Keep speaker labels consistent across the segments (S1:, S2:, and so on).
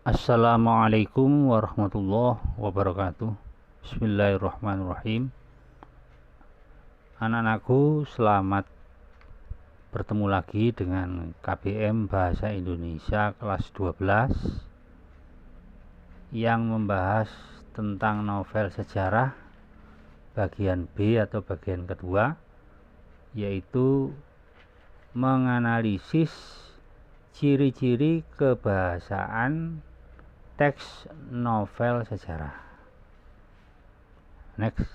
S1: Assalamualaikum warahmatullahi wabarakatuh. Bismillahirrahmanirrahim. Anak-anakku, selamat bertemu lagi dengan KBM Bahasa Indonesia kelas 12 yang membahas tentang novel sejarah bagian B atau bagian kedua, yaitu menganalisis ciri-ciri kebahasaan teks novel sejarah. Next.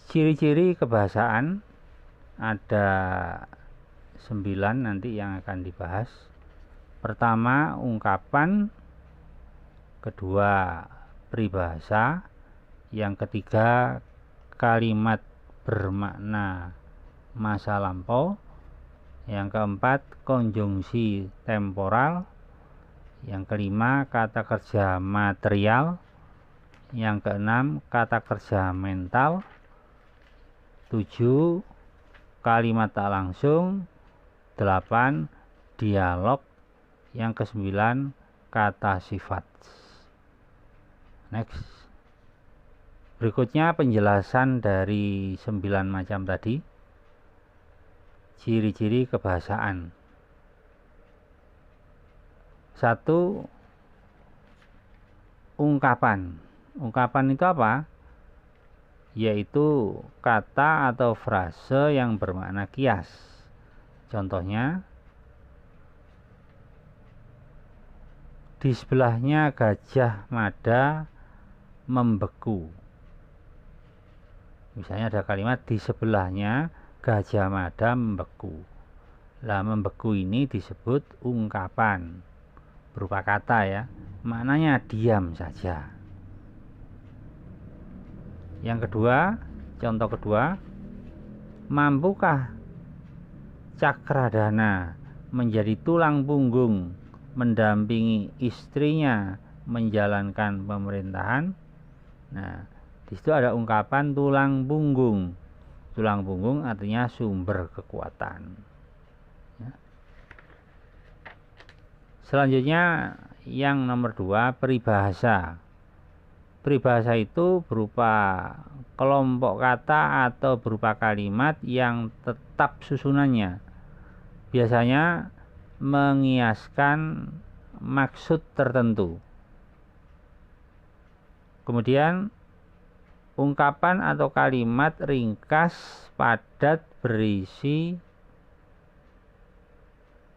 S1: Ciri-ciri kebahasaan ada 9 nanti yang akan dibahas. Pertama, ungkapan. Kedua, peribahasa. Yang ketiga, kalimat bermakna masa lampau. Yang keempat, konjungsi temporal. Yang kelima, kata kerja material. Yang keenam, kata kerja mental. 7, kalimat tak langsung. 8, dialog. Yang ke-9, kata sifat. Next. Berikutnya penjelasan dari 9 macam tadi. Ciri-ciri kebahasaan. 1. Ungkapan. Ungkapan itu apa? Yaitu kata atau frase yang bermakna kias. Contohnya, di sebelahnya Gajah Mada membeku. Misalnya ada kalimat di sebelahnya Gajah Mada membeku. Lah, membeku ini disebut ungkapan. Berupa kata ya, maknanya diam saja. Yang kedua, contoh kedua, mampukah Cakradana menjadi tulang punggung mendampingi istrinya menjalankan pemerintahan? Nah, di situ ada ungkapan tulang punggung. Tulang punggung artinya sumber kekuatan. Selanjutnya yang nomor 2, peribahasa. Peribahasa itu berupa kelompok kata atau berupa kalimat yang tetap susunannya. Biasanya mengiaskan maksud tertentu. Kemudian ungkapan atau kalimat ringkas, padat, berisi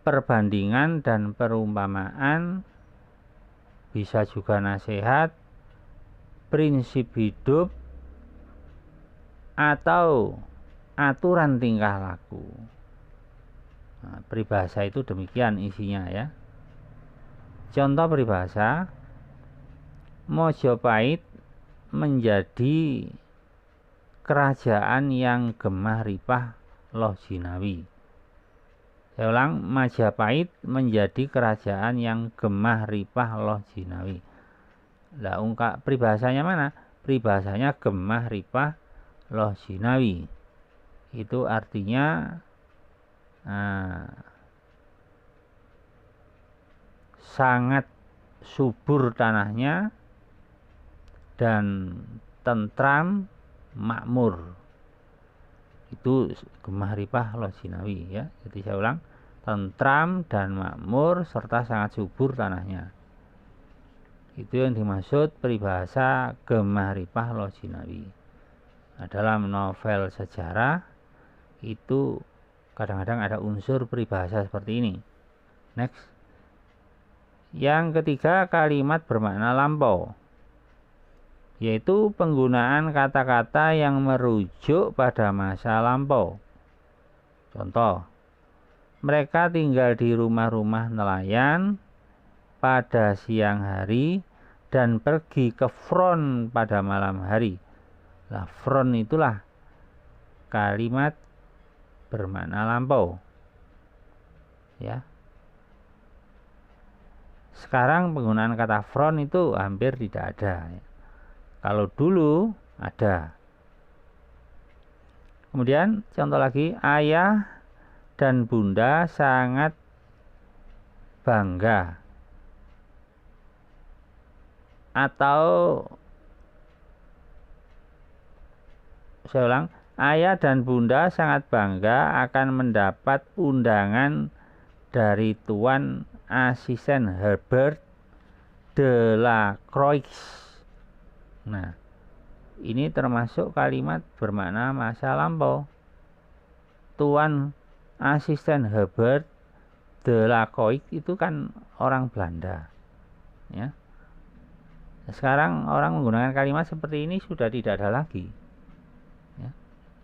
S1: perbandingan dan perumpamaan, bisa juga nasihat, prinsip hidup, atau aturan tingkah laku. Nah, peribahasa itu demikian isinya ya. Contoh peribahasa, Mojopahit menjadi kerajaan yang gemah ripah loh jinawi. Saya ulang, Majapahit menjadi kerajaan yang gemah ripah loh jinawi. Lah, peribahasanya mana? Peribahasanya gemah ripah loh jinawi. Itu artinya sangat subur tanahnya dan tentram makmur. Itu gemah ripah loh jinawi ya. Jadi saya ulang, tentram dan makmur serta sangat subur tanahnya. Itu yang dimaksud peribahasa gemah ripah loh jinawi. Nah, dalam novel sejarah itu kadang-kadang ada unsur peribahasa seperti ini. Next. Yang ketiga, kalimat bermakna lampau, yaitu penggunaan kata-kata yang merujuk pada masa lampau. Contoh, mereka tinggal di rumah-rumah nelayan pada siang hari dan pergi ke front pada malam hari. Nah, front itulah kalimat bermakna lampau. Ya. Sekarang penggunaan kata front itu hampir tidak ada. Kalau dulu ada. Kemudian contoh lagi, ayah dan bunda sangat bangga Atau saya ulang, ayah dan bunda sangat bangga akan mendapat undangan dari Tuan asisten Herbert Delacroix. Nah, ini termasuk kalimat bermakna masa lampau. Tuan asisten Herbert Delacroix itu kan orang Belanda, ya. Sekarang orang menggunakan kalimat seperti ini sudah tidak ada lagi, ya.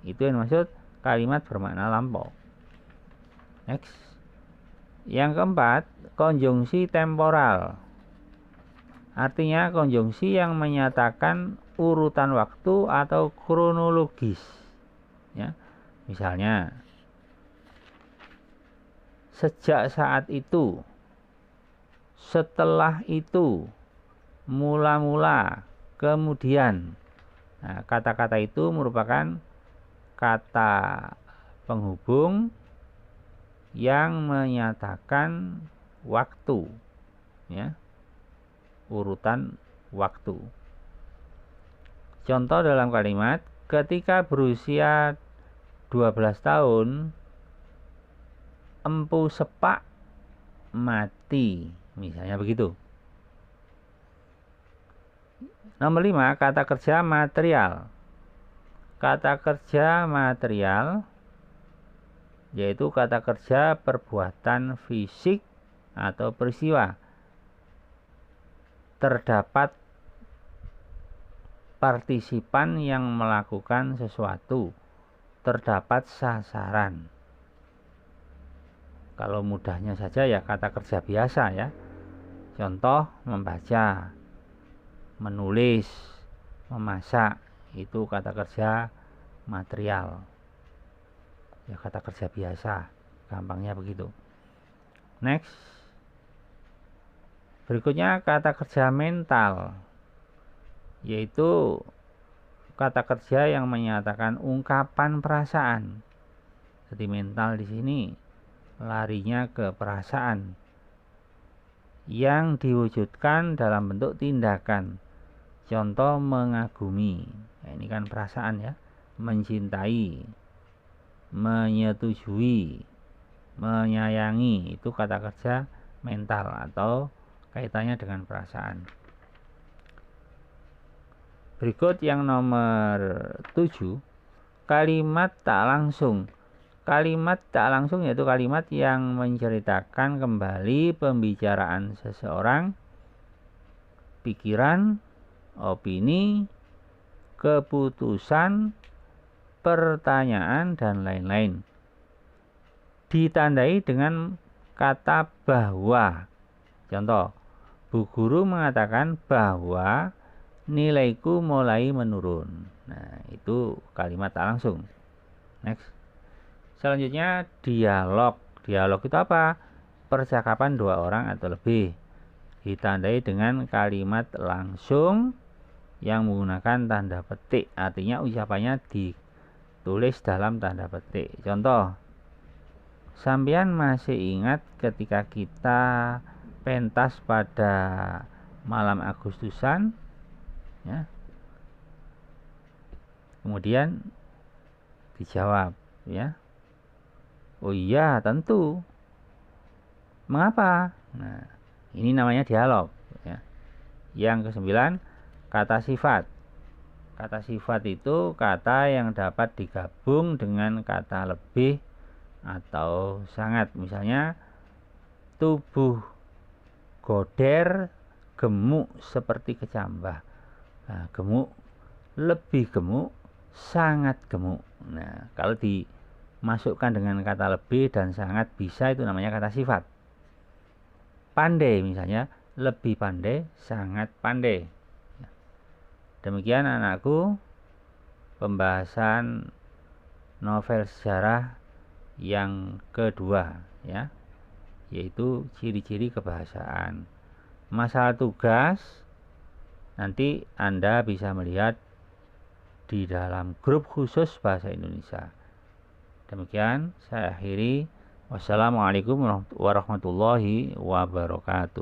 S1: Itu yang maksud kalimat bermakna lampau. Next. Yang keempat, konjungsi temporal. Artinya konjungsi yang menyatakan urutan waktu atau kronologis, ya. Misalnya, sejak saat itu, setelah itu, mula-mula, kemudian. Nah, kata-kata itu merupakan kata penghubung yang menyatakan waktu, ya, urutan waktu. Contoh dalam kalimat, ketika berusia 12 tahun, Empu Sepak mati, misalnya begitu. Nomor 5, kata kerja material. Kata kerja material yaitu kata kerja perbuatan fisik atau peristiwa. Terdapat partisipan yang melakukan sesuatu. Terdapat sasaran. Kalau mudahnya saja ya kata kerja biasa, ya. Contoh, membaca, menulis, memasak, itu kata kerja material. Ya, kata kerja biasa, gampangnya begitu. Next. Berikutnya kata kerja mental, yaitu kata kerja yang menyatakan ungkapan perasaan. Jadi mental di sini larinya ke perasaan yang diwujudkan dalam bentuk tindakan. Contoh, mengagumi. Nah, ini kan perasaan, ya. Mencintai, menyetujui, menyayangi, itu kata kerja mental atau kaitannya dengan perasaan. Berikut yang nomor 7, kalimat tak langsung. Kalimat tak langsung yaitu kalimat yang menceritakan kembali pembicaraan seseorang, pikiran, opini, keputusan, pertanyaan, dan lain-lain. Ditandai dengan kata bahwa. Contoh, Bu Guru mengatakan bahwa nilaiku mulai menurun. Nah, itu kalimat tak langsung. Next. Selanjutnya, dialog. Dialog itu apa? Percakapan dua orang atau lebih. Ditandai dengan kalimat langsung yang menggunakan tanda petik. Artinya ucapannya ditulis dalam tanda petik. Contoh, sampean masih ingat ketika kita pentas pada malam Agustusan, ya. Kemudian dijawab, ya. Oh iya, tentu. Mengapa? Nah, ini namanya dialog, ya. Yang ke-9, kata sifat. Kata sifat itu kata yang dapat digabung dengan kata lebih atau sangat. Misalnya, tubuh goder gemuk seperti kecambah. Nah, gemuk, lebih gemuk, sangat gemuk. Nah, kalau dimasukkan dengan kata lebih dan sangat bisa, itu namanya kata sifat. Pandai misalnya, lebih pandai, sangat pandai. Demikian anakku, pembahasan novel sejarah yang kedua, ya, yaitu ciri-ciri kebahasaan. Masalah tugas nanti Anda bisa melihat di dalam grup khusus bahasa Indonesia. Demikian saya akhiri. Wassalamualaikum warahmatullahi wabarakatuh.